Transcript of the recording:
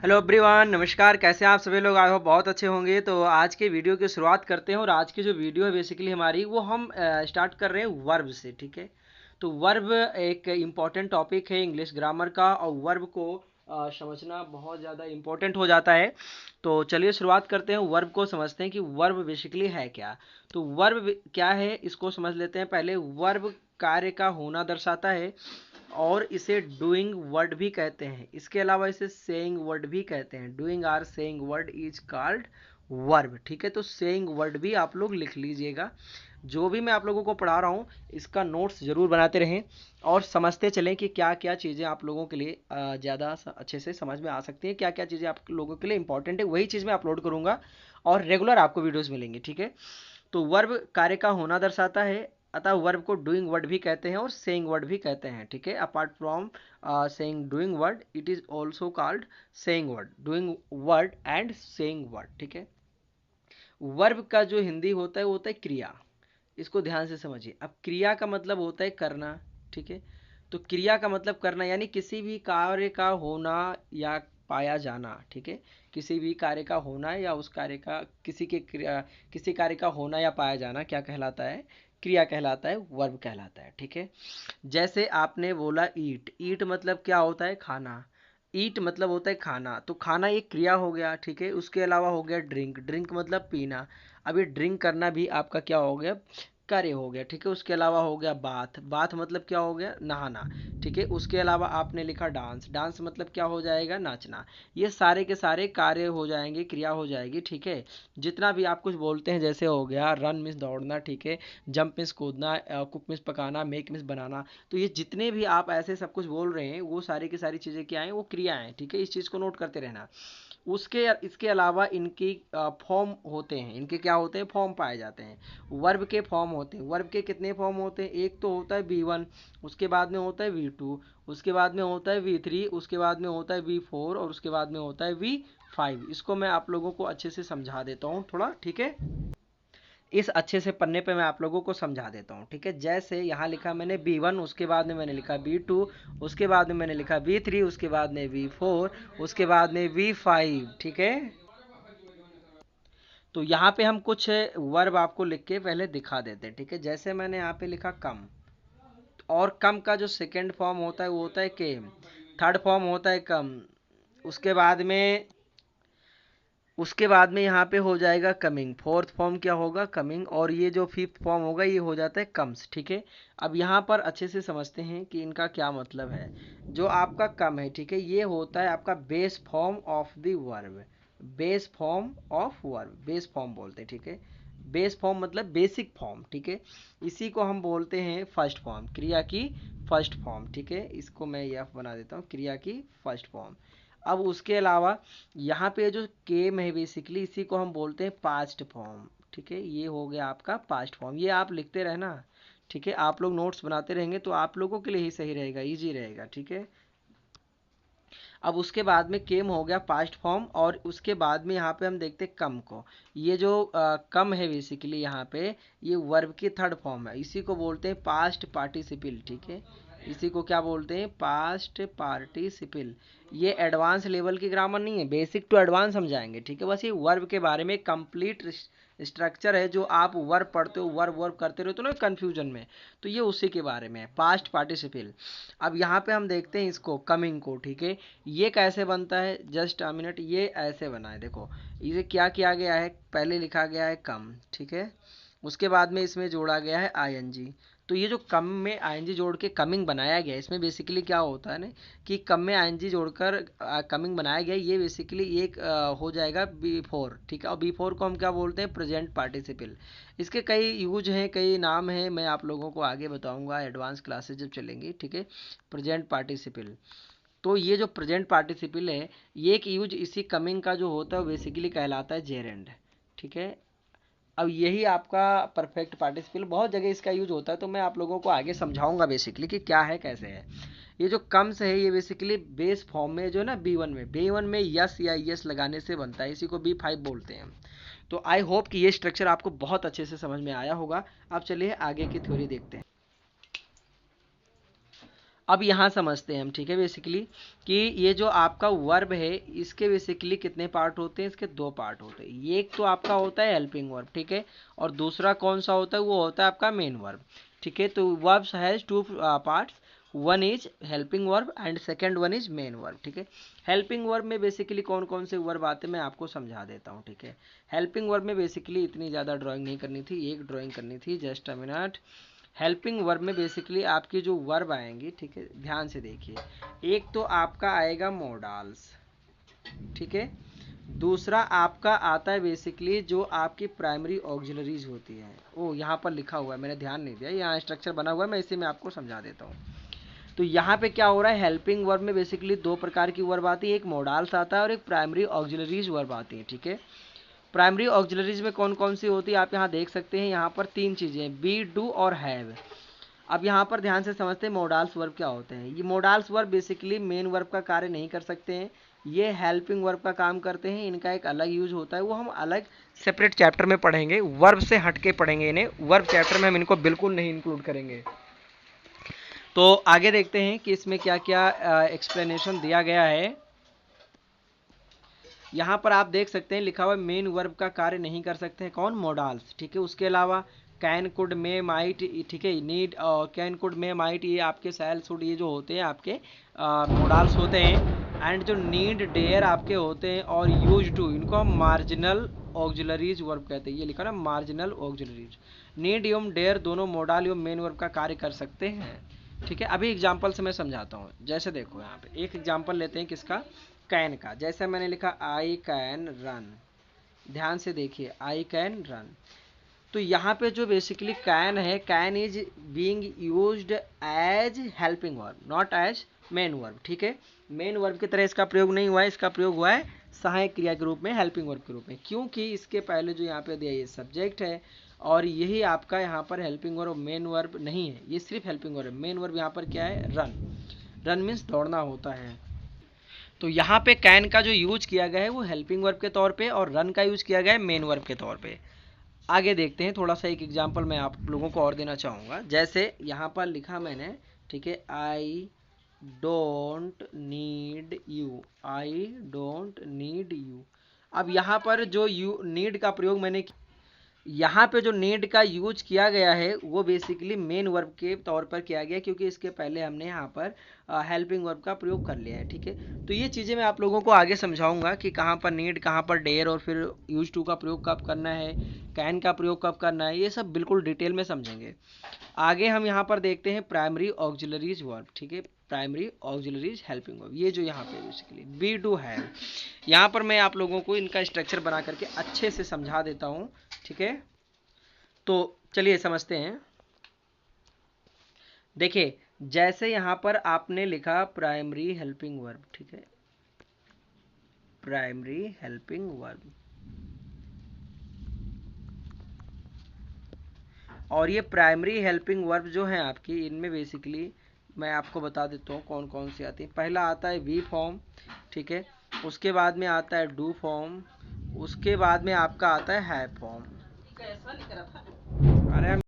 Hello everyone, नमस्कार। कैसे हैं आप सभी लोग? आई होप बहुत अच्छे होंगे। तो आज के वीडियो की शुरुआत करते हैं और आज की जो वीडियो है बेसिकली हमारी वो हम स्टार्ट कर रहे हैं वर्ब से। ठीक है, तो वर्ब एक इम्पॉर्टेंट टॉपिक है इंग्लिश ग्रामर का और वर्ब को समझना बहुत ज़्यादा इम्पोर्टेंट हो जाता है। तो चलिए शुरुआत करते हैं, वर्ब को समझते हैं कि वर्ब बेसिकली है क्या। तो वर्ब क्या है इसको समझ लेते हैं पहले। वर्ब कार्य का होना दर्शाता है और इसे डूइंग वर्ड भी कहते हैं। इसके अलावा इसे सेइंग वर्ड भी कहते हैं। Doing or saying word is called verb. ठीक है, तो सेइंग वर्ड भी आप लोग लिख लीजिएगा। जो भी मैं आप लोगों को पढ़ा रहा हूँ इसका नोट्स जरूर बनाते रहें और समझते चलें कि क्या क्या चीज़ें आप लोगों के लिए ज़्यादा अच्छे से समझ में आ सकती हैं, क्या क्या चीज़ें आप लोगों के लिए इंपॉर्टेंट है, वही चीज़ मैं अपलोड करूँगा और रेगुलर आपको वीडियोज़ मिलेंगे। ठीक है, तो वर्ब कार्य का होना दर्शाता है, अतः वर्ब को डूइंग वर्ड भी कहते हैं और सेइंग वर्ड भी कहते हैं। ठीक है, apart from saying doing word it is also called saying word, doing word and saying word. ठीक है, वर्ब का जो हिंदी होता है वो होता है क्रिया। इसको ध्यान से समझिए। अब क्रिया का मतलब होता है करना। ठीक है, तो क्रिया का मतलब करना यानी किसी भी कार्य का होना या पाया जाना। ठीक है, किसी भी कार्य का होना या उस कार्य का किसी कार्य का होना या पाया जाना क्या कहलाता है? क्रिया कहलाता है, वर्ब कहलाता है। ठीक है, जैसे आपने बोला ईट। ईट मतलब क्या होता है? खाना। ईट मतलब होता है खाना, तो खाना एक क्रिया हो गया। ठीक है, उसके अलावा हो गया ड्रिंक। ड्रिंक मतलब पीना। अब ये ड्रिंक करना भी आपका क्या हो गया? कार्य हो गया। ठीक है, उसके अलावा हो गया बाथ। बाथ मतलब क्या हो गया? नहाना। ठीक है, उसके अलावा आपने लिखा डांस। डांस मतलब क्या हो जाएगा? नाचना। ये सारे के सारे कार्य हो जाएंगे, क्रिया हो जाएगी। ठीक है, जितना भी आप कुछ बोलते हैं जैसे हो गया रन मीन्स दौड़ना। ठीक है, जंप मीन्स कूदना, कुक मीन्स पकाना, मेक मीन्स बनाना। तो ये जितने भी आप ऐसे सब कुछ बोल रहे हैं वो सारी की सारी चीज़ें क्या हैं? वो क्रिया हैं। ठीक है, इस चीज़ को नोट करते रहना। उसके इसके अलावा इनकी फॉर्म होते हैं। इनके क्या होते हैं? फॉर्म पाए जाते हैं। वर्ब के फॉर्म होते हैं। वर्ब के कितने फॉर्म होते हैं? एक तो होता है V1, उसके बाद में होता है V2, उसके बाद में होता है V3, उसके बाद में होता है V4 और उसके बाद में होता है V5। इसको मैं आप लोगों को अच्छे से समझा देता हूँ थोड़ा। ठीक है, इस अच्छे से पन्ने पे मैं आप लोगों को समझा देता हूँ। ठीक है, जैसे यहाँ लिखा मैंने B1, उसके बाद में मैंने लिखा B2, उसके बाद में मैंने लिखा B3, उसके बाद में V4, उसके बाद में V5। ठीक है, तो यहाँ पे हम कुछ वर्ब आपको लिख के पहले दिखा देते हैं। ठीक है, जैसे मैंने यहाँ पे लिखा कम, और कम का जो सेकेंड फॉर्म होता है वो होता है केम। थर्ड फॉर्म होता है कम। उसके बाद में यहाँ पे हो जाएगा कमिंग। फोर्थ फॉर्म क्या होगा? कमिंग। और ये जो फिफ्थ फॉर्म होगा ये हो जाता है कम्स। ठीक है, अब यहाँ पर अच्छे से समझते हैं कि इनका क्या मतलब है। जो आपका कम है, ठीक है, ये होता है आपका base form of the verb. Base form of verb, base form बोलते हैं। ठीक है, बेस फॉर्म मतलब बेसिक फॉर्म। ठीक है, इसी को हम बोलते हैं फर्स्ट फॉर्म, क्रिया की फर्स्ट फॉर्म। ठीक है, इसको मैं यह बना देता हूँ, क्रिया की फर्स्ट फॉर्म। अब उसके अलावा यहाँ पे जो केम है बेसिकली इसी को हम बोलते हैं पास्ट फॉर्म। ठीक है, ये हो गया आपका पास्ट फॉर्म। ये आप लिखते रहना। ठीक है, आप लोग नोट्स बनाते रहेंगे तो आप लोगों के लिए ही सही रहेगा, इजी रहेगा। ठीक है, अब उसके बाद में केम हो गया पास्ट फॉर्म और उसके बाद में यहाँ पे हम देखते हैं कम को। ये जो कम है बेसिकली यहाँ पे ये वर्ब की थर्ड फॉर्म है, इसी को बोलते हैं पास्ट पार्टिसिपल। ठीक है, इसी को क्या बोलते हैं? Past participle. ये एडवांस लेवल की ग्रामर नहीं है, बेसिक टू एडवांस समझाएंगे। ठीक है, बस ये वर्ब के बारे में कंप्लीट स्ट्रक्चर है। जो आप वर्ब पढ़ते हो, वर्ब वर्ब करते रहते हो ना कन्फ्यूजन में, तो ये उसी के बारे में है, पास्ट पार्टिसिपल। अब यहाँ पे हम देखते हैं इसको कमिंग को। ठीक है, ये कैसे बनता है? जस्ट अ मिनट, ये ऐसे बना है देखो। इसे क्या किया गया है? पहले लिखा गया है कम। ठीक है, उसके बाद में इसमें जोड़ा गया है आईएनजी। तो ये जो कम में आईएनजी जोड़ के कमिंग बनाया गया है, इसमें बेसिकली क्या होता है ना कि कम में आईएनजी जोड़कर कमिंग बनाया गया है। ये बेसिकली एक हो जाएगा B4। ठीक है, और B4 को हम क्या बोलते हैं? Present participle. इसके कई यूज हैं, कई नाम हैं, मैं आप लोगों को आगे बताऊंगा एडवांस क्लासेज जब चलेंगी। ठीक है, प्रेजेंट पार्टिसिपल। तो ये जो प्रेजेंट पार्टिसिपल है ये एक यूज इसी कमिंग का जो होता है बेसिकली कहलाता है जेरेंड। ठीक है, अब यही आपका परफेक्ट पार्टिसिपल, बहुत जगह इसका यूज होता है तो मैं आप लोगों को आगे समझाऊंगा बेसिकली कि क्या है कैसे है। ये जो कम्स है ये बेसिकली बेस फॉर्म में जो ना B1 में यस या यस लगाने से बनता है, इसी को B5 बोलते हैं। तो आई होप कि ये स्ट्रक्चर आपको बहुत अच्छे से समझ में आया होगा। अब चलिए आगे की थ्योरी देखते हैं। अब यहाँ समझते हैं हम, ठीक है, बेसिकली कि ये जो आपका वर्ब है इसके बेसिकली कितने पार्ट होते हैं, इसके दो पार्ट होते हैं। ये एक तो आपका होता है हेल्पिंग वर्ब, ठीक है, और दूसरा कौन सा होता है, वो होता है आपका मेन वर्ब, ठीक है। तो verbs has two parts, one is helping verb and second one is main verb, ठीक है। हेल्पिंग वर्ब में बेसिकली कौन कौन से वर्ब आते हैं मैं आपको समझा देता हूँ, ठीक है। हेल्पिंग वर्ब में बेसिकली इतनी ज़्यादा ड्राइंग नहीं करनी थी, एक ड्राइंग करनी थी, just a minute. Helping verb में बेसिकली आपकी जो वर्ब आएंगी, ठीक है, ध्यान से देखिए। एक तो आपका आएगा मोडाल्स, ठीक है। दूसरा आपका आता है बेसिकली जो आपकी प्राइमरी ऑक्सिलरीज होती है। ओ यहाँ पर लिखा हुआ है, मैंने ध्यान नहीं दिया, यहाँ स्ट्रक्चर बना हुआ है, मैं इसे मैं आपको समझा देता हूँ। तो यहाँ पे क्या हो रहा है, हेल्पिंग वर्ब में बेसिकली दो प्रकार की वर्ब आती है, एक मोडाल्स आता है और एक प्राइमरी ऑक्सिलरीज वर्ब आती है, ठीक है। प्राइमरी ऑक्सिलरीज में कौन कौन सी होती है आप यहाँ देख सकते हैं। यहाँ पर तीन चीज़ें, बी, डू और हैव। अब यहाँ पर ध्यान से समझते हैं मोडाल्स वर्ब क्या होते हैं। ये modals verb basically main verb का कार्य नहीं कर सकते हैं, ये हेल्पिंग वर्ब का काम करते हैं। इनका एक अलग यूज होता है, वो हम अलग सेपरेट चैप्टर में पढ़ेंगे, वर्ब से हट के पढ़ेंगे इन्हें, वर्ब चैप्टर में हम इनको बिल्कुल नहीं इंक्लूड करेंगे। तो आगे देखते हैं कि इसमें क्या क्या एक्सप्लेनेशन दिया गया है। यहाँ पर आप देख सकते हैं लिखा हुआ है मेन वर्ब का कार्य नहीं कर सकते हैं कौन, मोडाल्स, ठीक है। उसके अलावा कैन, कुड, मे, माइट, ठीक है, need, can, could, may, might, ये आपके सैल, शुड, ये जो होते हैं आपके मोडाल्स होते हैं। एंड जो नीड, डेयर आपके होते हैं और यूज टू, इनको हम मार्जिनल ऑक्सिलरीज वर्ब कहते हैं। ये लिखा ना मार्जिनल ऑक्सिलरीज। नीड एवं डेयर दोनों मोडाल एवं मेन वर्ब का कार्य कर सकते हैं, ठीक है। अभी एग्जाम्पल से मैं समझाता हूँ। जैसे देखो यहाँ पे एक एग्जाम्पल लेते हैं किसका, कैन का। जैसे मैंने लिखा आई कैन रन, ध्यान से देखिए, आई कैन रन। तो यहाँ पे जो बेसिकली कैन है, can is being used as helping verb, not as main verb, ठीक है। मेन वर्ब की तरह इसका प्रयोग नहीं हुआ है, इसका प्रयोग हुआ है सहायक क्रिया के रूप में, हेल्पिंग वर्ब के रूप में, क्योंकि इसके पहले जो यहाँ पे दिया ये सब्जेक्ट है और यही आपका यहाँ पर हेल्पिंग वर्ब, मेन वर्ब नहीं है, ये सिर्फ हेल्पिंग वर्ब है। मेन वर्ब यहाँ पर क्या है, रन। रन मीन्स दौड़ना होता है। तो यहाँ पे कैन का जो यूज किया गया है वो हेल्पिंग वर्ब के तौर पे और रन का यूज किया गया है मेन वर्ब के तौर पे। आगे देखते हैं, थोड़ा सा एक एग्जांपल मैं आप लोगों को और देना चाहूँगा। जैसे यहाँ पर लिखा मैंने, ठीक है, I don't need you, I don't need you. अब यहाँ पर जो यू नीड का प्रयोग मैंने, यहाँ पे जो नीड का यूज किया गया है वो बेसिकली मेन वर्ब के तौर पर किया गया, क्योंकि इसके पहले हमने यहाँ पर हेल्पिंग वर्ब का प्रयोग कर लिया है, ठीक है। तो ये चीज़ें मैं आप लोगों को आगे समझाऊंगा कि कहाँ पर नीड, कहाँ पर डेयर और फिर यूज टू का प्रयोग कब करना है, कैन का प्रयोग कब करना है, ये सब बिल्कुल डिटेल में समझेंगे। आगे हम यहाँ पर देखते हैं प्राइमरी ऑक्सिलरीज वर्ब, ठीक है, प्राइमरी ऑक्सिलरीज हेल्पिंग वर्ब। ये जो यहाँ पे बेसिकली बी, डू, हैव, यहाँ पर मैं आप लोगों को इनका स्ट्रक्चर बना करके अच्छे से समझा देता हूँ, ठीक है। तो चलिए समझते हैं। देखिए जैसे यहाँ पर आपने लिखा प्राइमरी हेल्पिंग वर्ब, ठीक है, प्राइमरी हेल्पिंग वर्ब, और ये प्राइमरी हेल्पिंग वर्ब जो है आपकी, इनमें बेसिकली मैं आपको बता देता हूँ कौन कौन सी आती है। पहला आता है वी फॉर्म, ठीक है, उसके बाद में आता है डू फॉर्म, उसके बाद में आपका आता है हैव फॉर्म। अरे